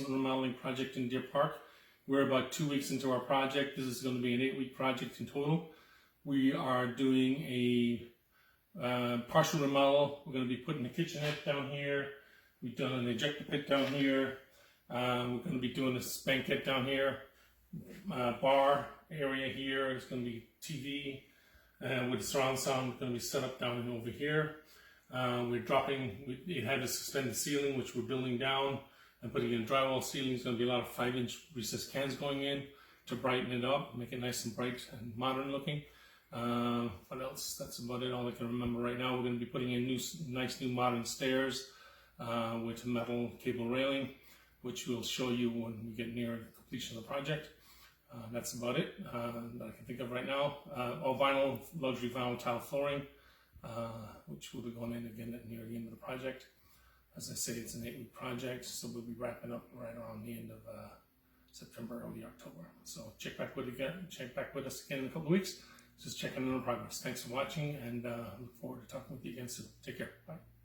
remodeling project in Deer Park. We're about 2 weeks into our project. This is going to be an 8-week project in total. We are doing a partial remodel. We're going to be putting a kitchenette down here. We've done an ejector pit down here. We're going to be doing a banquette down here. Bar area here is going to be TV with surround sound going to be set up down over here. It had a suspended ceiling, which we're building down and putting in drywall ceiling. It's going to be a lot of 5-inch recessed cans going in to brighten it up, make it nice and bright and modern looking. What else? That's about it, all I can remember right now. We're going to be putting in nice new modern stairs with metal cable railing, which we'll show you when we get near the completion of the project. That's about it that I can think of right now. All vinyl, luxury vinyl tile flooring, which will be going in again near the end of the project. As I say, it's an 8-week project, so we'll be wrapping up right around the end of September, early October. So check back with us again in a couple of weeks. Just checking on the progress. Thanks for watching, and look forward to talking with you again soon. Take care. Bye.